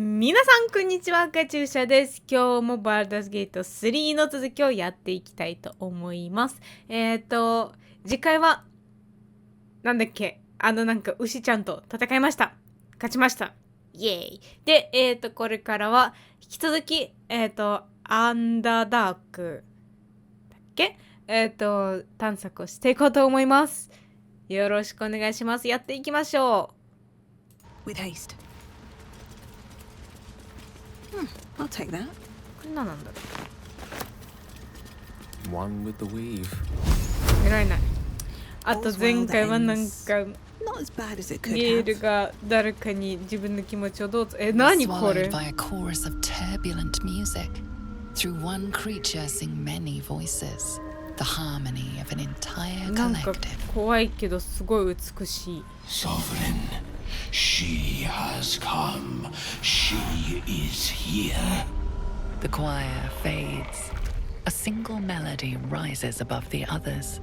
皆さんこんにちは、カチューシャです。今日もバルダーズゲート3の続きをやっていきたいと思います。次回はなんだっけ、なんか牛ちゃんと戦いました。勝ちました。イエーイ。で、これからは引き続きアンダーダークだっけ、探索をしていこうと思います。よろしくお願いします。やっていきましょう。With haste. I'll take that. これ何なんだろう。One with the weave. 偉いない。あと前回はなんかゲールが誰かに自分の気持ちをどうぞ。何これ？By a chorus of turbulent music. Through one creature sing many voices. The harmony of an entire collective. なんか怖いけどすごい美しい。Sovereign, she has come. She is here. The choir fades. A single melody rises above the others,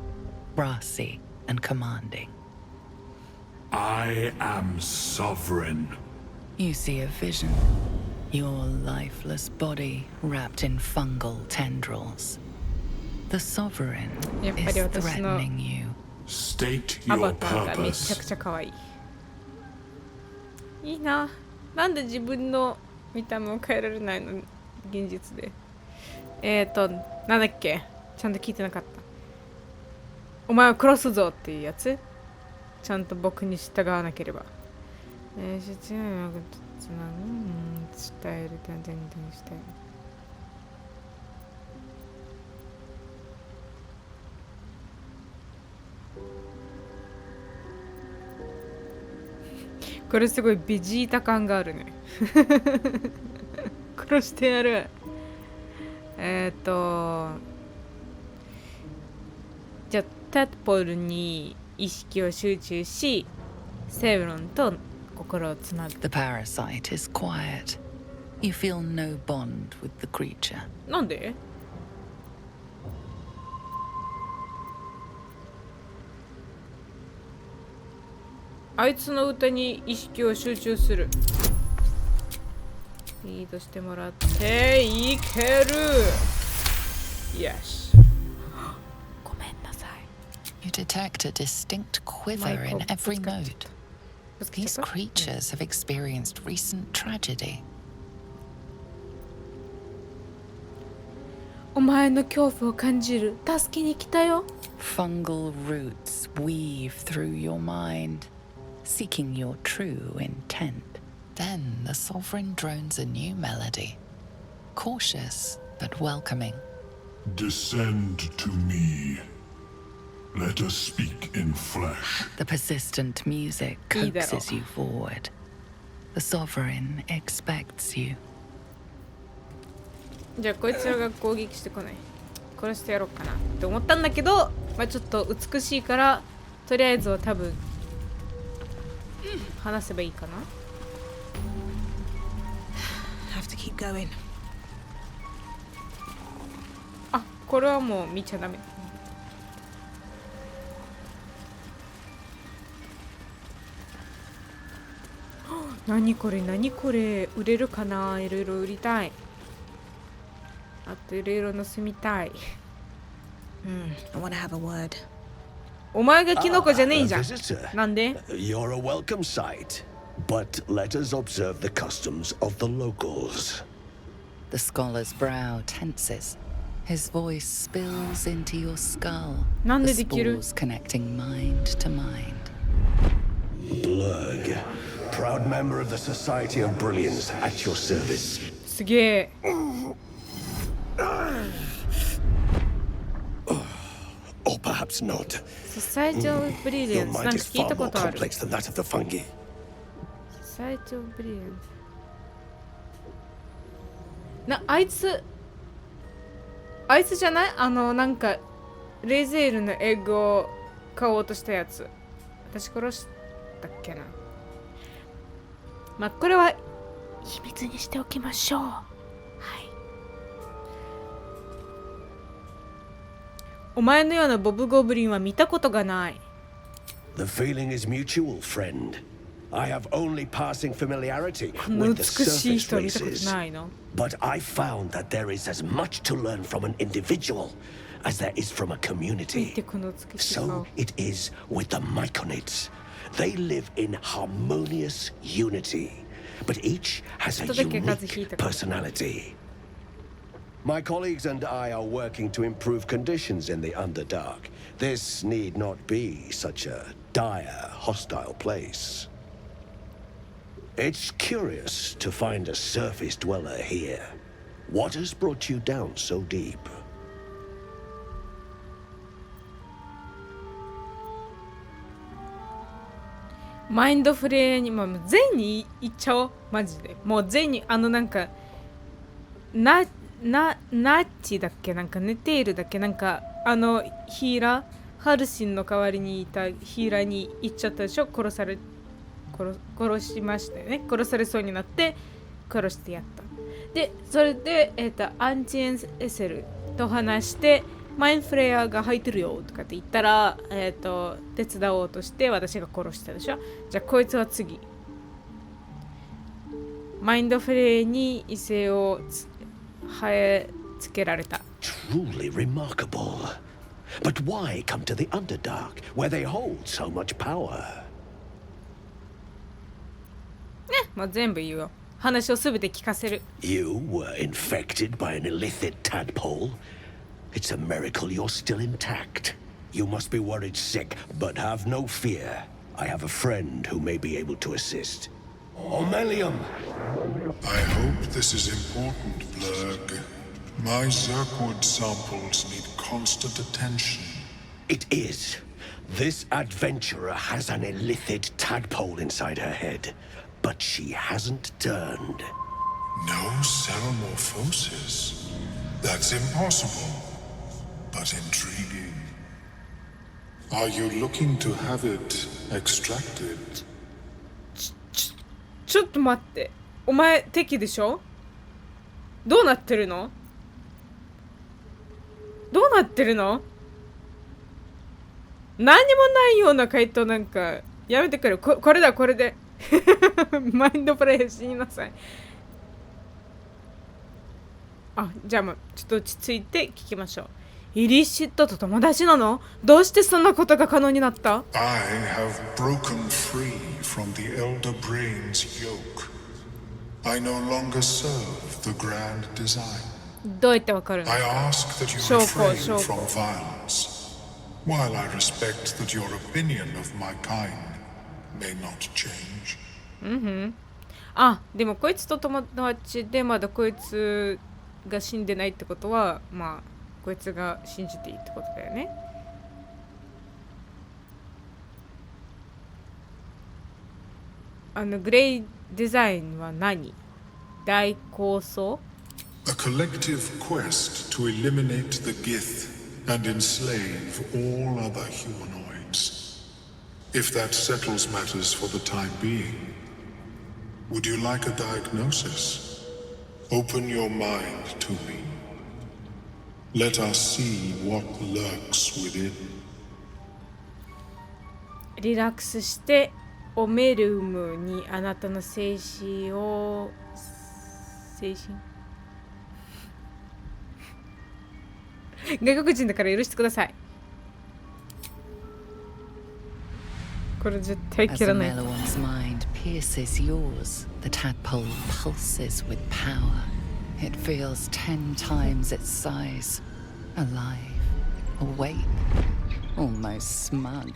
brassy and commanding. I am sovereign. You see a vision. Your lifeless body wrapped in fungal tendrils. The sovereign is threatening you. State your アバターがめちゃ purpose. くちゃ可愛い。いいな。なんで自分の見た目を変えられないの？現実で。なんだっけ？ちゃんと聞いてなかった。お前を殺すぞっていうやつ？ちゃんと僕に従わなければ。伝える全然してこれすごいベジータ感があるね。殺してやる。じゃあタッポルに意識を集中し、セブロンと心をつなぐ。The parasite is quiet. You feel no bond with the creature. なんで？あいつの歌に意識を集中する。リードしてもらっていける。よし。ごめんなさい。You detect a distinct quiver in every note. These creatures have experienced recent tragedy. お前の恐怖を感じる。助けに来たよ。Fungal roots weave through your mind, seeking your true intent. Then the sovereign drones a new melody, cautious but welcoming. Descend to me. Let us speak in flesh. The persistent music coaxes you forward. The sovereign expects you. じゃあこいつらが攻撃してこない。殺してやろうかなって思ったんだけど、まあちょっと美しいからとりあえずは多分話せばいいかな。Have to keep going. あ、これはもう見ちゃダメ。何これ何これ、売れるかな。いろいろ売りたい。あといろいろ盗みたい。I want to have a word. お前がキノコじゃねえじゃん。なんで？ You're a welcome sight, but let us observe the customs of the locals. The scholar's brow tenses. His voice spills into your skull. なんで The できる？ spores connecting mind to mind. Blurg, proud member of the Society of Brilliance at your service. すげえ。Or perhaps not. Society of Your Brilliance なんか mind is 聞い far たこ more とある。 complex than that of the fungi. Society of Brilliance あいつじゃない？なんかレゼールのエッグを買おうとしたやつ。私殺したっけな。まあこれは秘密にしておきましょう。はい。お前のようなボブゴブリンは見たことがない。 The feeling is mutual, friend. I have only passing familiarity こんな with the 美しい surface 人見たこと races. ないの。 But I found that there is as much to learn from an individual as there is from a 見て community. この美しい顔。 So it is with the Myconids. They live in harmonious unity, but each has a ちょっとだけ風邪ひい unique たから。 personality. My colleagues and I are working to improve conditions in the Underdark. This need not be such a dire, hostile place. It's curious to find a surface dweller here. What has brought you down so deep? マインドフレーにもう全に行っちゃおうマジで。もう全になんかナッチだっけ、なんか寝ているだっけ、なんかヒーラーハルシンの代わりにいたヒーラーに行っちゃったでしょ。殺しましたよね。殺されそうになって殺してやった。でそれで、アンチエンセルと話してマインフレアが入ってるよとかって言ったら、手伝おうとして私が殺したでしょ。じゃあこいつは次マインドフレアに異性を生えつけられた。 Truly remarkable. But why come to the Underdark, where they hold so much power? まあ全部言うよ。話をすべて聞かせる。 You were infected by an illithid tadpole? It's a miracle you're still intact. You must be worried sick, but have no fear. I have a friend who may be able to assist. Omelium! I hope this is important, Blurg. My Zerkwood samples need constant attention. It is. This adventurer has an illithid tadpole inside her head, but she hasn't turned. No cellomorphosis. That's impossible, but intriguing. Are you looking to have it extracted? ちょっと待って。お前敵でしょ。どうなってるの？どうなってるの？何にもないような回答なんかやめてくれ。これだこれでマインドプレイしなさい。あ、じゃあちょっと落ち着いて聞きましょう。イリシットと友達なの？どうしてそんなことが可能になった？ I have broken free from the Elder Brain's yoke. I no longer serve the grand design. どうやってわかるの？ I ask that you 証拠 refrain from violence, while I respect that your opinion of my kind may not change. あ、でもこいつと友達でまだこいつが死んでないってことは、まあこいつが信じていいってことだよね。グレイデザインは何？大構想？ A collective quest to eliminate the Gith and enslave all other humanoids. If that settles matters for the time being, would you like a diagnosis? Open your mind to me. Let us see what lurks within. リラックスしてオメルムにあなたの精神外国人だから許してください。これ絶対 As 切 a らない。 Meloan's mind pierces yours, the tadpole pulses with power. It feels 10 times its size. Alive, awake, almost smug.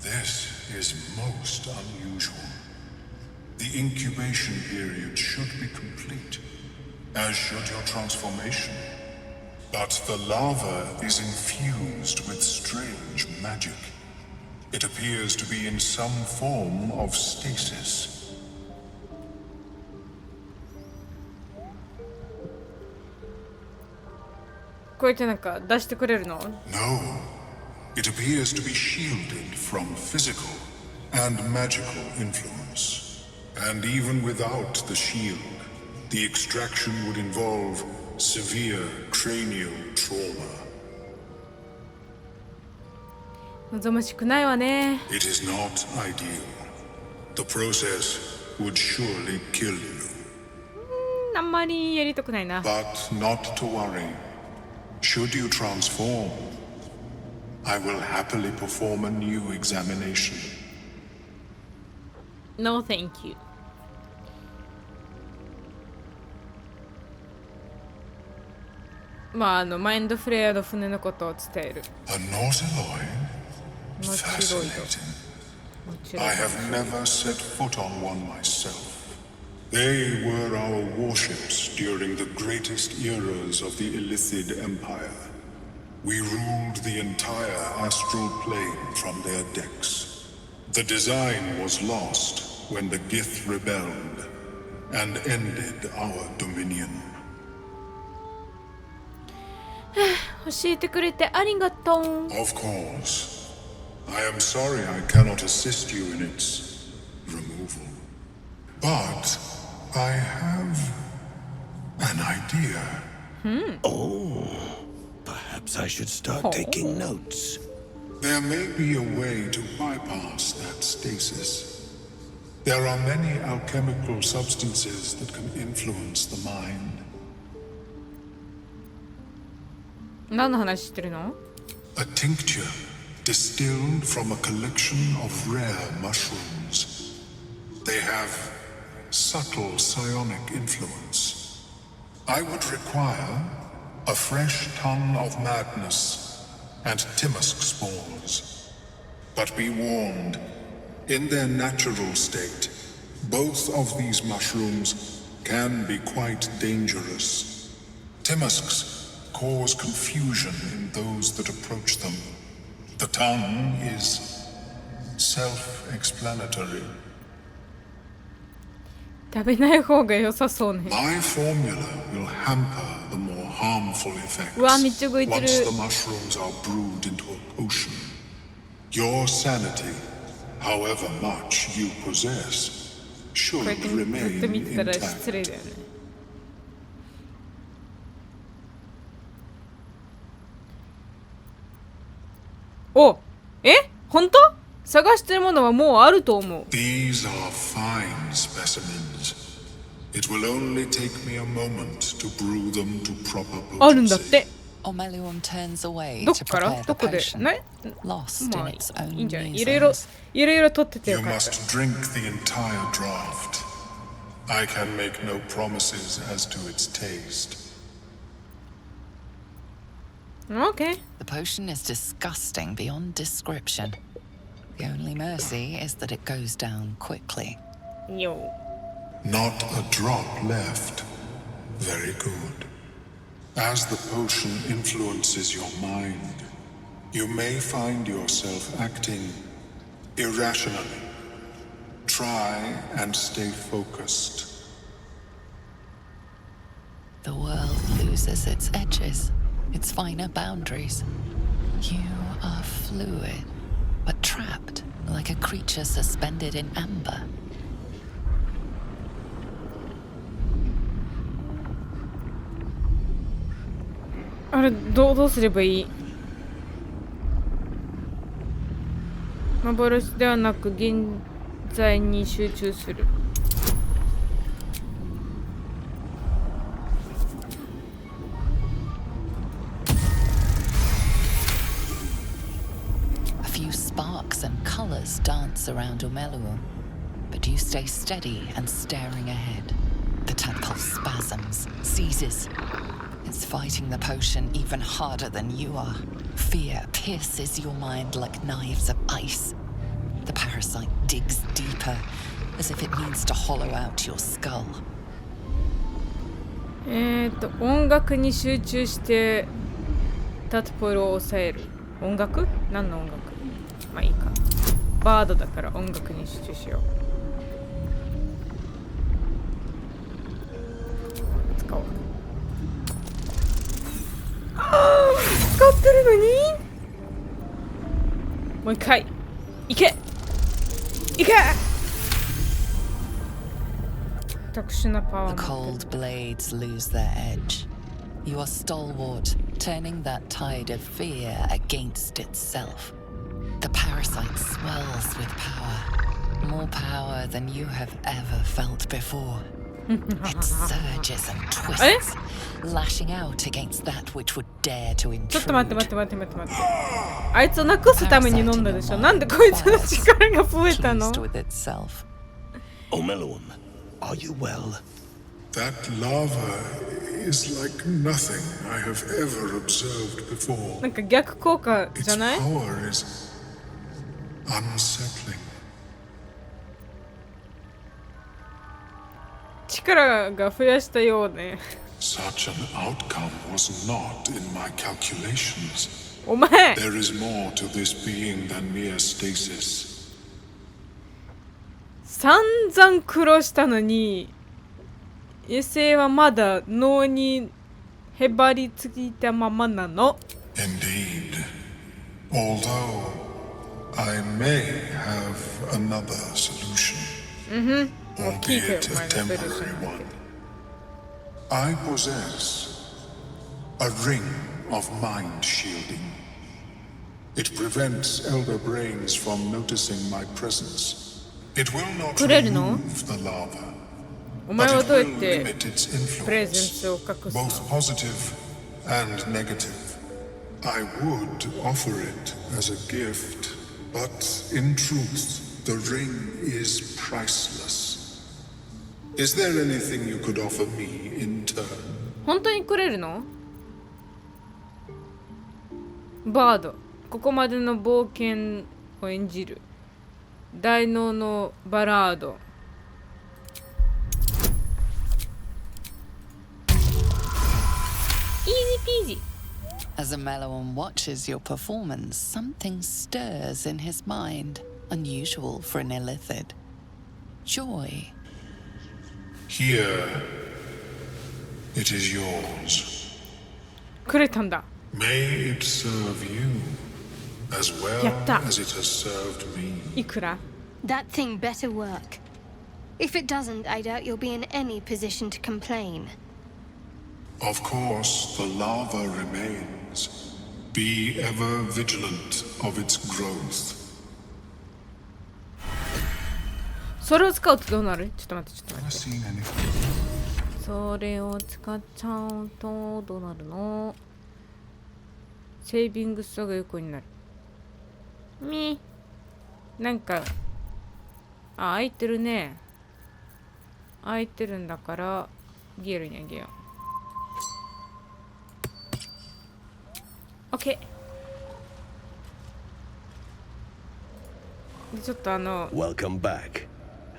This is most unusual. The incubation period should be complete, as should your transformation. But the larva is infused with strange magic. It appears to be in some form of stasis. こうやってなんか出してくれるの？ No, it appears to be shielded from physical and magical influence. And even without the shield, the extraction would involve severe cranial trauma. 望ましくないわね。 It is not ideal. The process would surely kill you. あんまりやりたくないな。 But not to worry. Should you transform, I will happily perform a new examination. No, thank you. まあマインドフレアの船のことを伝える。 A Nautiloid? モチロイド。 Fascinating. I have never set foot on one myself. They were our warships during the greatest eras of the Illithid Empire. We ruled the entire astral plane from their decks. The design was lost when the Gith rebelled and ended our dominion. 教えてくれてありがとう。 Of course. I am sorry I cannot assist you in its removal. But I have an idea. Oh, perhaps I should start taking notes. There may be a way to bypass that stasis. There are many alchemical substances that can influence the mind. 何の話してるの？ A tincture distilled from a collection of rare mushrooms. They have subtle psionic influence. I would require a fresh ton of madness and Timusk spores. But be warned, in their natural state, both of these mushrooms can be quite dangerous. Timusks cause confusion in those that approach them. The tongue is self-explanatory. 食べない方が良さそうね。 My formula will hamper the more harmful effects うわ、めっちゃ動いてる。 once the mushrooms are brewed into a potion. Your sanity, however much you possess, こ should うやってずっ remain と見てたら intact. 失礼だよね。お、本当？探してるものはもうあると思う。 These are fine specimens. It will only take me a moment to brew them to proper あるんだっ potency. て。 Omeluum turns away どっ to から prepare ど the こで potion, ね lost まあ in its い own いんじゃないいろいろ musings. いろいろ取ってて You よかった。 must drink the entire draft. I can make no promises as to its taste. OK。 The potion is disgusting beyond description. The only mercy is that it goes down quickly. よ Not a drop left. Very good. As the potion influences your mind, you may find yourself acting irrationally. Try and stay focused. The world loses its edges, its finer boundaries. You are fluid, but trapped like a creature suspended in amber. あれどうすればいい？幻ではなく現在に集中する。A few sparks and colors dance around Omeluum, but you stay steady and staring ahead. The tadpole spasms, seizes. It's fighting the potion even harder than you are. Fear pierces your mind like knives of ice. The parasite digs deeper, as if it means to hollow out your skull. 音楽に集中してタトポールを抑える。音楽？何の音楽？まあいいか。バードだから音楽に集中しよう。使おう。使ってるのに？もう一回。いけ！いけ！特殊なパワ The ー持って cold blades lose their edge. You are stalwart, turning that tide of fear against itself. The parasite swells with power. More power than you have ever felt before. It surges and twists, lashing out against that which would dare to ちょっと待って intrude. 待って待って待って待って。あいつをなくすために飲んだでしょ。なんでこいつの力が増えたの？ Pleased with itself. Omelon, are you well? That lava is like nothing I have ever observed before. なんか逆効果じ Its ゃない？ power is unsettling. 力が増やしたようね。Such an outcome was not in my calculations. お前 There is more to this being than mere stasis. 散々苦労したのに衛星はまだ脳にへばりついたままなの。 Indeed. Although I may have another solution, albeit a temporary one. I possess a ring of mind shielding. It prevents elder brains from noticing my presence. It will not くれるの？ remove the lava, お前 but は it どうやっ will て limit its プレゼン influence, スを隠す both の？ positive and negative. I would offer it as a gift, but in truth, the ring is priceless. Is there anything you could offer me in turn? 本当にくれるの？バード、ここまでの冒険を演じる大脳のバラード。イージーピージー。 As Amelon watches your performance, something stirs in his mind, unusual for an illithid. Joy. Here, it is yours. くれたんだ。 May it serve you as well やった。 as it has served me. いくら？ That thing better work. If it doesn't, I doubt you'll be in any position to complain. Of course, the lava remains. Be ever vigilant of its growth. それを使うとどうなる？ちょっと待ってちょっと Have 待 I って。 seen anything? それを使っちゃうとどうなるの？セービングスが横になる。なんか空いてるね。空いてるんだからゲルにあげよう。OK。でちょっとWelcome back.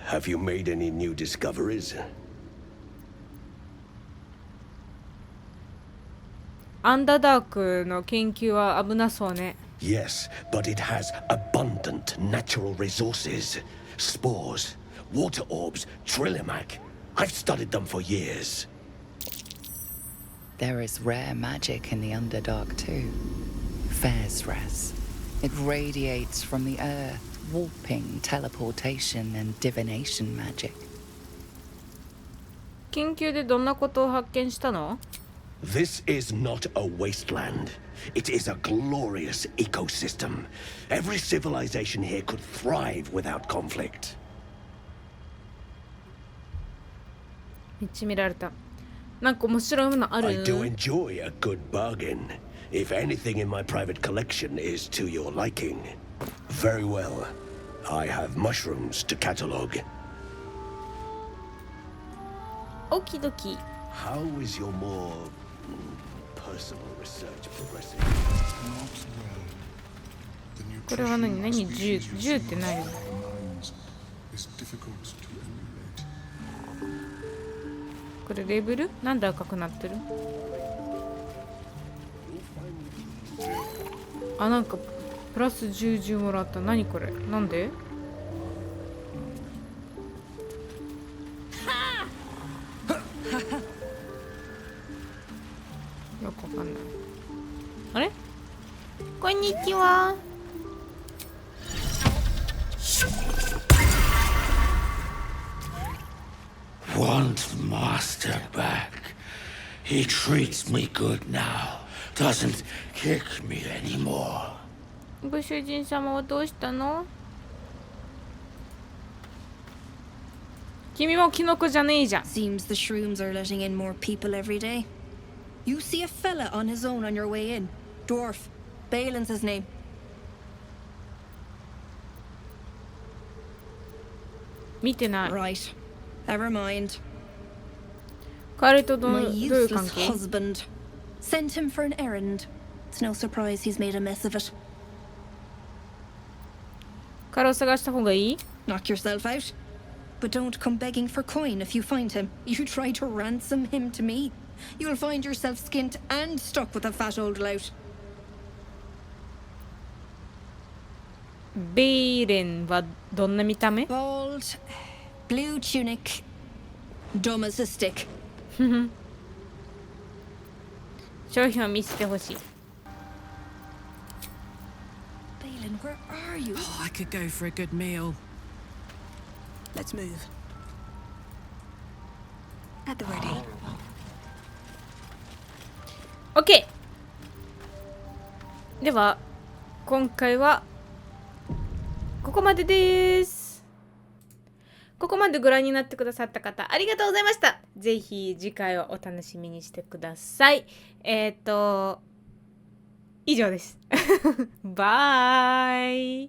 Have you made any new discoveries? アンダーダークの研究は危なそうね。 Yes, but it has abundant natural resources. Spores, water orbs, Trillimac. I've studied them for years. There is rare magic in the Underdark too. Fairsres. It radiates from the earth, warping, teleportation, and divination magic. 研究でどんなことを発見したの？ This is not a wasteland. It is a glorious ecosystem. Every civilization here could thrive without conflict. めっちゃ見られた。なんか面白いものある？ I do enjoy a good bargain. If anything in my private collection is to your liking. Very well. I have mushrooms to catalog. オキドキ。 How is your more personal research progressing? これは何？何？銃って何？ Is difficult to emulate. これレベル？なんで赤くなってる？あ、なんかプラス10もらった。何これ？なんで？よくわかんない。あれ？こんにちは。Want Master back. He treats me good now. Doesn't kick me anymore. ご主人様はどうしたの？君もキノコじゃねえじゃん。 Seems the shrooms are letting in more people every day. You see a fella on his own on your way in. Dwarf. Balin's his name. 見てない。 Right. Never mind. 彼とどう My いう関 useless 係？ husband. Sent him for an errand. It's no surprise he's made a mess of it. 彼を探した方がいい？ Knock yourself out. But don't come begging for coin if you find him. You try to ransom him to me. You'll find yourself skint and stuck with a fat old lout. ベイレンはどんな見た目？ Bald, blue tunic, dumb as a stick. 商品を見せてほしい。 Balin, where are you? Oh, I could go for a good meal. Let's move. At the ready. OK! では今回はここまでです。ここまでご覧になってくださった方ありがとうございました。ぜひ次回をお楽しみにしてください。以上です。バイ。